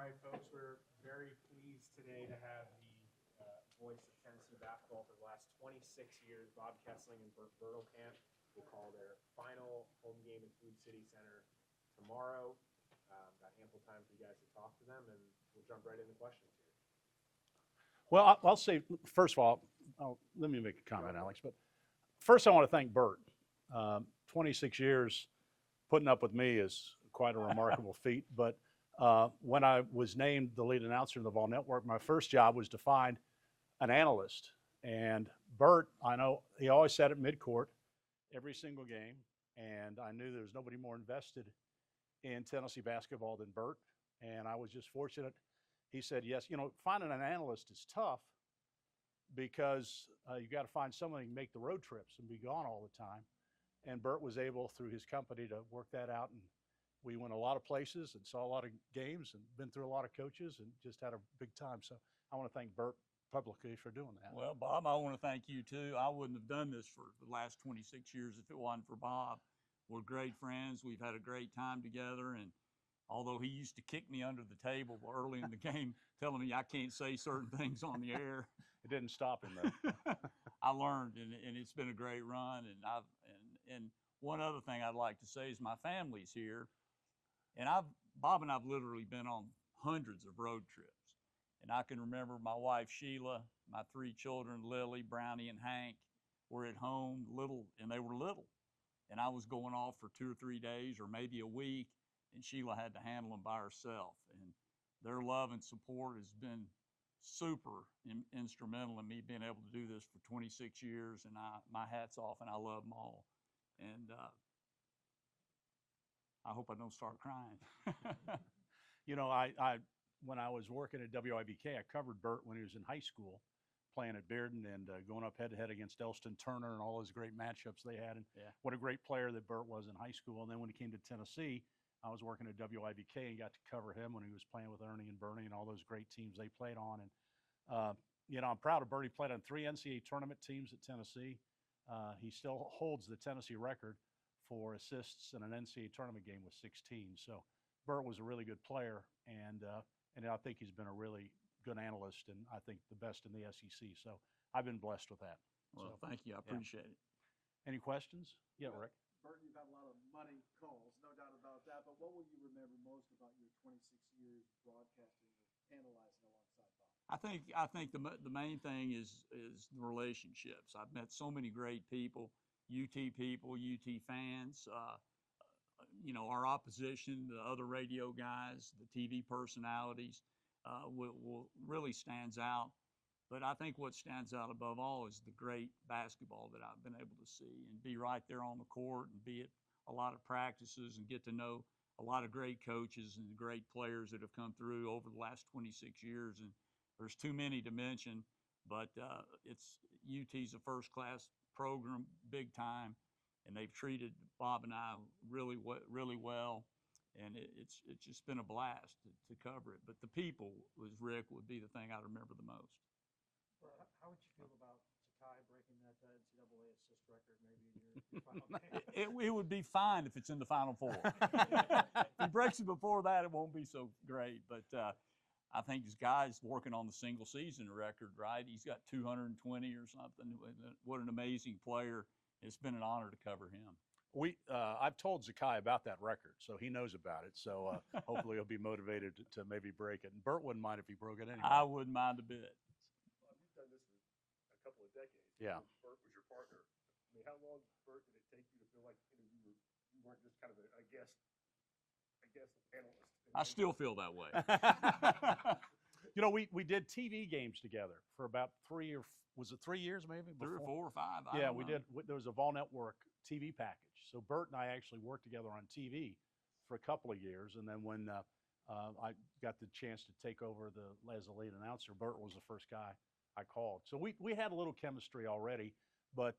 right, folks, we're very pleased today to have the voice of Tennessee basketball for the last 26 years, Bob Kesling and Bert Bertelkamp. Will call their final home game in Food City Center tomorrow. Got ample time for you guys to talk to them, and we'll jump right into questions here. Well, I'll say, first of all, let me make a comment, Alex. But first, I want to thank Bert. 26 years putting up with me is quite a remarkable feat. But when I was named the lead announcer of the Vol Network, my first job was to find an analyst. And Bert, I know he always sat at midcourt every single game, and I knew there was nobody more invested in Tennessee basketball than Bert. And I was just fortunate. He said, yes, finding an analyst is tough because you got to find someone who can make the road trips and be gone all the time. And Bert was able, through his company, to work that out. And we went a lot of places and saw a lot of games and been through a lot of coaches and just had a big time. So I want to thank Bert publicly for doing that. Well, Bob, I want to thank you too. I wouldn't have done this for the last 26 years if it wasn't for Bob. We're great friends. We've had a great time together. And although he used to kick me under the table early in the game, telling me I can't say certain things on the air, it didn't stop him though. I learned, and it's been a great run. And one other thing I'd like to say is my family's here, and Bob and I've literally been on hundreds of road trips. And I can remember my wife Sheila, my three children Lily, Brownie, and Hank were at home and they were little, and I was going off for 2 or 3 days or maybe a week, and Sheila had to handle them by herself. And their love and support has been super instrumental in me being able to do this for 26 years, and my hat's off, and I love them all. And I hope I don't start crying. I when I was working at WIBK, I covered Bert when he was in high school, playing at Bearden and going up head-to-head against Elston Turner and all those great matchups they had. And what a great player that Bert was in high school. And then when he came to Tennessee, I was working at WIBK and got to cover him when he was playing with Ernie and Bernie and all those great teams they played on. And, I'm proud of Bert. He played on 3 NCAA tournament teams at Tennessee. He still holds the Tennessee record for assists in an NCAA tournament game with 16. So Bert was a really good player, and I think he's been a really good analyst, and I think the best in the SEC. So I've been blessed with that. Well, thank you. I appreciate it. Any questions? Yeah, Rick. Bert, you've had a lot of money calls, no doubt about that. But what will you remember most about your 26 years broadcasting or analyzing alongside Bob? I think the main thing is the relationships. I've met so many great people, people, UT fans. Our opposition, the other radio guys, the TV personalities, will really stands out. But I think what stands out above all is the great basketball that I've been able to see and be right there on the court and be at a lot of practices and get to know a lot of great coaches and great players that have come through over the last 26 years. And there's too many to mention, but UT's a first-class program, big time, and they've treated Bob and I really well. And it's just been a blast to cover it. But the people, Rick, would be the thing I remember the most. How would you feel about Josiah breaking that NCAA assist record maybe in your final game? It would be fine if it's in the Final Four. If he breaks it before that, it won't be so great. But I think this guy's working on the single season record, right? He's got 220 or something. What an amazing player. It's been an honor to cover him. I've told Zakai about that record, so he knows about it. So hopefully he'll be motivated to maybe break it. And Bert wouldn't mind if he broke it anyway. I wouldn't mind a bit. Well, you've done this for a couple of decades. Yeah. Bert was your partner. I mean, how long, Bert, did it take you to feel like you weren't just kind of a guest analyst? I still feel that way. We did TV games together for about 3 years maybe? 3 or 4 or 5. Yeah, we did. There was a Vol Network TV package. So Bert and I actually worked together on TV for a couple of years. And then when I got the chance to take over as the lead announcer, Bert was the first guy I called. So we had a little chemistry already, but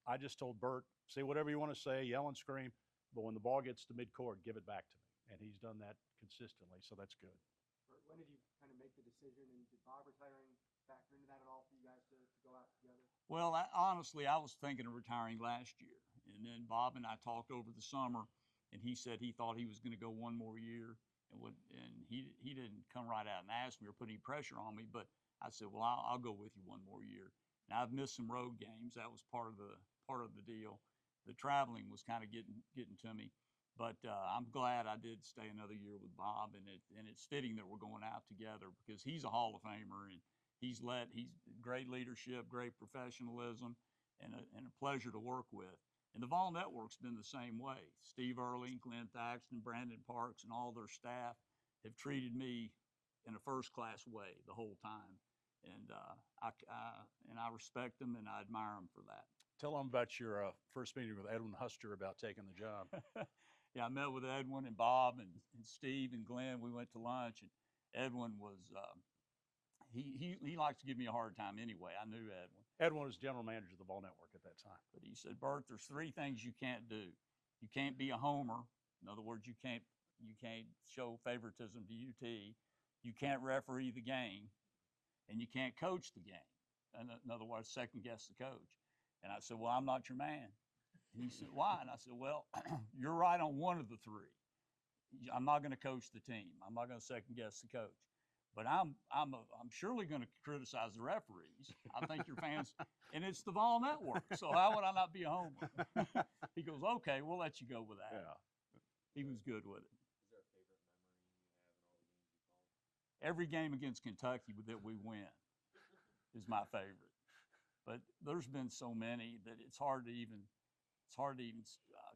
I just told Bert, say whatever you want to say, yell and scream, but when the ball gets to midcourt, give it back to me. And he's done that consistently, so that's good. Bert, when did you kind of make the decision, and did Bob retiring factor into that at all for you guys to go out together? Well, honestly, I was thinking of retiring last year. And then Bob and I talked over the summer, and he said he thought he was going to go one more year. and he didn't come right out and ask me or put any pressure on me, but I said, well, I'll go with you one more year. Now I've missed some road games. That was part of the deal. The traveling was kind of getting to me, but I'm glad I did stay another year with Bob, and it's fitting that we're going out together because he's a Hall of Famer, and he's great leadership, great professionalism, and a pleasure to work with. And the Vol Network's been the same way. Steve Early, Glenn Thaxton, Brandon Parks, and all their staff have treated me in a first-class way the whole time. And I respect them and I admire them for that. Tell them about your first meeting with Edwin Huster about taking the job. Yeah, I met with Edwin and Bob and Steve and Glenn. We went to lunch, and Edwin was he likes to give me a hard time anyway. I knew Edwin. Edwin was general manager of the Ball Network at that time. But he said, Bert, there's 3 things you can't do. You can't be a homer. In other words, you can't show favoritism to UT. You can't referee the game, and you can't coach the game. In other words, second guess the coach. And I said, well, I'm not your man. And he said, why? And I said, well, you're right on one of the 3. I'm not going to coach the team. I'm not going to second guess the coach. But I'm surely going to criticize the referees. I think your fans, and it's the Vol Network, so how would I not be a homer? He goes, okay, we'll let you go with that. Yeah. He was good with it. Is there a favorite memory you have in all the games you called? Every game against Kentucky that we win is my favorite. But there's been so many that it's hard to even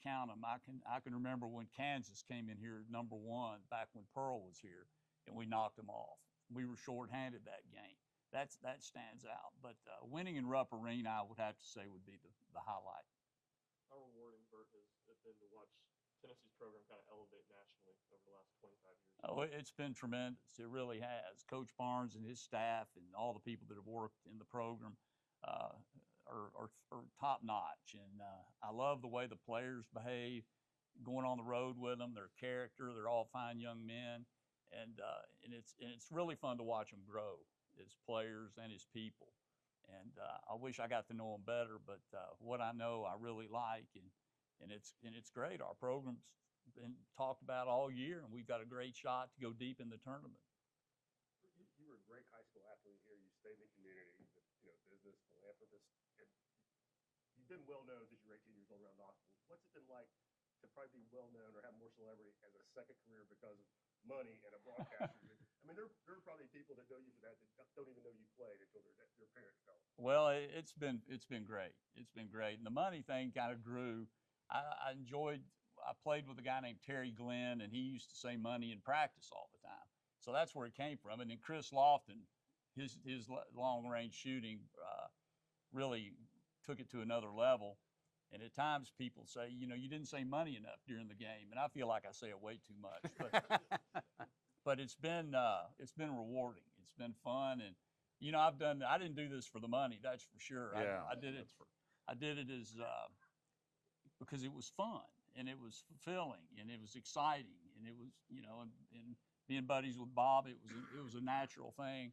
count them. I can remember when Kansas came in here number 1 back when Pearl was here, and we knocked them off. We were shorthanded that game. That stands out. But winning in Rupp Arena, I would have to say, would be the highlight. How rewarding, Bert, has been to watch Tennessee's program kind of elevate nationally over the last 25 years? Oh, it's been tremendous. It really has. Coach Barnes and his staff and all the people that have worked in the program are top notch. And I love the way the players behave, going on the road with them, their character. They're all fine young men. And it's really fun to watch them grow as players and as people. And I wish I got to know them better, but what I know I really like, and it's great. Our program's been talked about all year, and we've got a great shot to go deep in the tournament. You were a great high school athlete here. You stayed in the community, business, philanthropist, and you've been well known since you were 18 years old around Knoxville. What's it been like to probably be well known or have more celebrity as a second career because of money and a broadcaster? I mean, there are probably people that know you for that don't even know you played until their parents know. Well, it's been great. It's been great, and the money thing kind of grew. I played with a guy named Terry Glenn, and he used to say money in practice all the time. So that's where it came from. And then Chris Lofton, his long-range shooting really took it to another level. And at times people say, you didn't say money enough during the game, and I feel like I say it way too much. But it's been rewarding. It's been fun, and I didn't do this for the money, that's for sure. Yeah, I did it as because it was fun and it was fulfilling and it was exciting and it was and being buddies with Bob, it was a natural thing,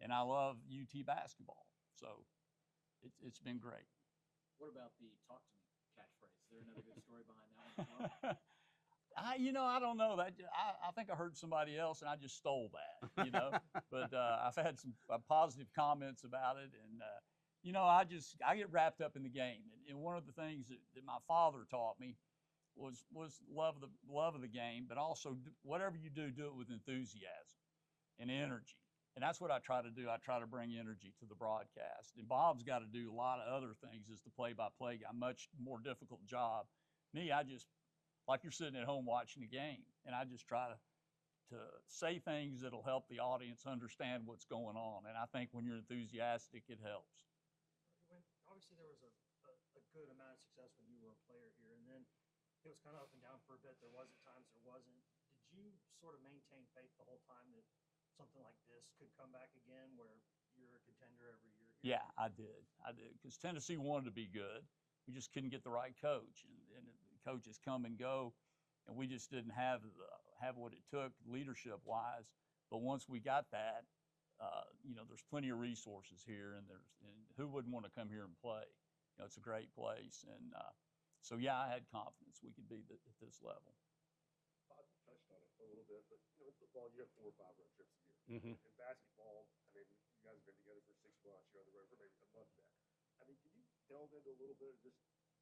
and I love UT basketball, so it's been great. What about the "talk to me" catchphrase? Is there another good story behind that one as well? I don't know. I think I heard somebody else, and I just stole that. But I've had some positive comments about it, and I get wrapped up in the game. And one of the things that my father taught me was love of the game, but also whatever you do it with enthusiasm and energy. And that's what I try to do. I try to bring energy to the broadcast. And Bob's got to do a lot of other things as the play-by-play guy, much more difficult job. Me, I just, like you're sitting at home watching a game, and I just try to say things that'll help the audience understand what's going on. And I think when you're enthusiastic, it helps. Obviously, there was a good amount of success when you were a player here, and then it was kind of up and down for a bit. There wasn't times there wasn't. Did you sort of maintain faith the whole time that something like this could come back again where you're a contender every year? Yeah, I did, because Tennessee wanted to be good. We just couldn't get the right coach, and the coaches come and go, and we just didn't have what it took leadership-wise. But once we got that, there's plenty of resources here, and who wouldn't want to come here and play? It's a great place, and so yeah, I had confidence we could be at this level. Bob, you touched on it a little bit, but in football you have 4 or 5 road trips a year. Mhm. In basketball, I mean, you guys have been together for 6 months. You're on the road for maybe a month now. I mean, can you delve into a little bit of just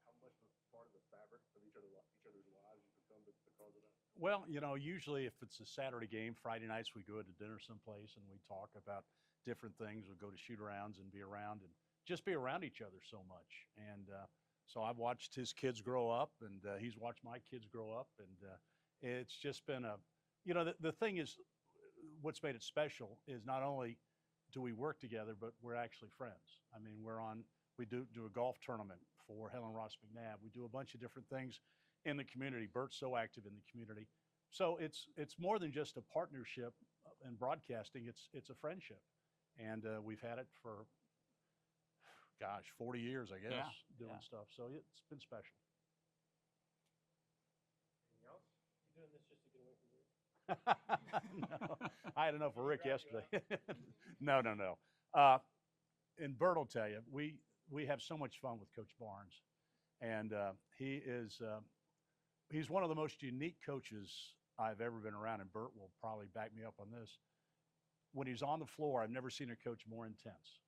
how much of a part of the fabric of each other's lives you become because of that? Well, usually if it's a Saturday game, Friday nights we go to dinner someplace and we talk about different things. We go to shoot arounds and be around and just be around each other so much. And so I've watched his kids grow up, and he's watched my kids grow up, and it's just been the thing is, what's made it special is not only do we work together, but we're actually friends. I mean, we do a golf tournament for Helen Ross McNabb. We do a bunch of different things in the community. Bert's so active in the community. So it's more than just a partnership in broadcasting. It's a friendship. And we've had it for, 40 years, I guess, doing stuff. So it's been special. Anything else? You doing this just to get away from Rick? No, I had enough of Rick yesterday. No. And Bert will tell you, we have so much fun with Coach Barnes. And he's one of the most unique coaches I've ever been around, and Bert will probably back me up on this. When he's on the floor, I've never seen a coach more intense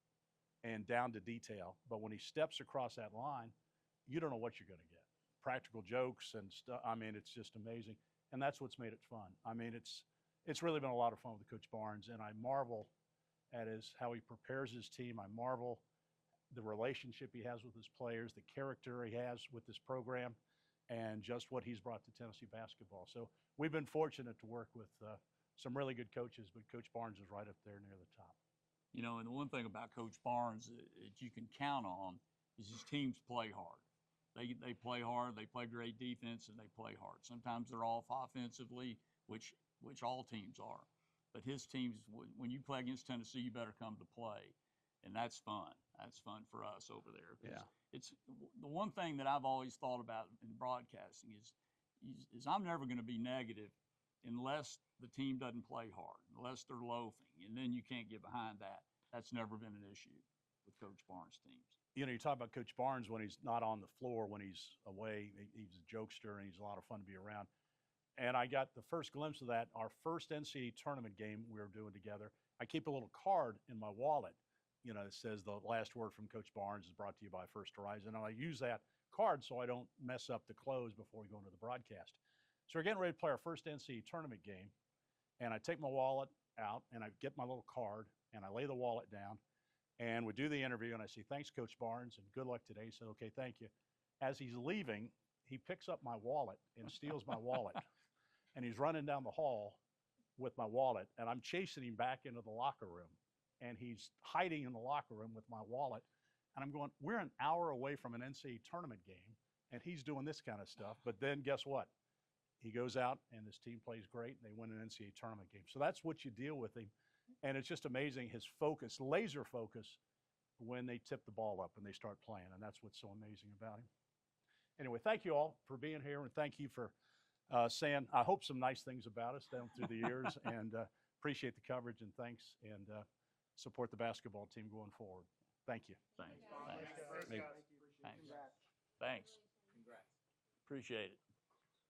and down to detail. But when he steps across that line, you don't know what you're going to get. Practical jokes and stuff. I mean, it's just amazing. And that's what's made it fun. I mean, it's really been a lot of fun with Coach Barnes, and I marvel at how he prepares his team. I marvel the relationship he has with his players, the character he has with this program, and just what he's brought to Tennessee basketball. So we've been fortunate to work with some really good coaches, but Coach Barnes is right up there near the top. And the one thing about Coach Barnes that you can count on is his teams play hard. They play hard, they play great defense, and they play hard. Sometimes they're off offensively, which all teams are. But his teams, when you play against Tennessee, you better come to play. And that's fun. That's fun for us over there. Yeah. It's the one thing that I've always thought about in broadcasting is I'm never going to be negative unless the team doesn't play hard, unless they're loafing, and then you can't get behind that. That's never been an issue with Coach Barnes' teams. You talk about Coach Barnes when he's not on the floor, when he's away, he's a jokester and he's a lot of fun to be around. And I got the first glimpse of that, our first NCAA tournament game we were doing together. I keep a little card in my wallet, that says the last word from Coach Barnes is brought to you by First Horizon. And I use that card so I don't mess up the close before we go into the broadcast. So we're getting ready to play our first NCAA tournament game. And I take my wallet out and I get my little card and I lay the wallet down and we do the interview and I say, thanks, Coach Barnes, and good luck today. He said, okay, thank you. As he's leaving, he picks up my wallet and steals my wallet. And he's running down the hall with my wallet, and I'm chasing him back into the locker room. And he's hiding in the locker room with my wallet. And I'm going, we're an hour away from an NCAA tournament game, and he's doing this kind of stuff. But then guess what? He goes out, and his team plays great, and they win an NCAA tournament game. So that's what you deal with him. And it's just amazing, his focus, laser focus, when they tip the ball up and they start playing. And that's what's so amazing about him. Anyway, thank you all for being here, and thank you for saying, I hope, some nice things about us down through the years, and appreciate the coverage, and thanks, and support the basketball team going forward. Thank you. Thanks. Thanks, guys. Thanks. Thank you. Thanks. Congrats. Thanks. Congrats. Appreciate it.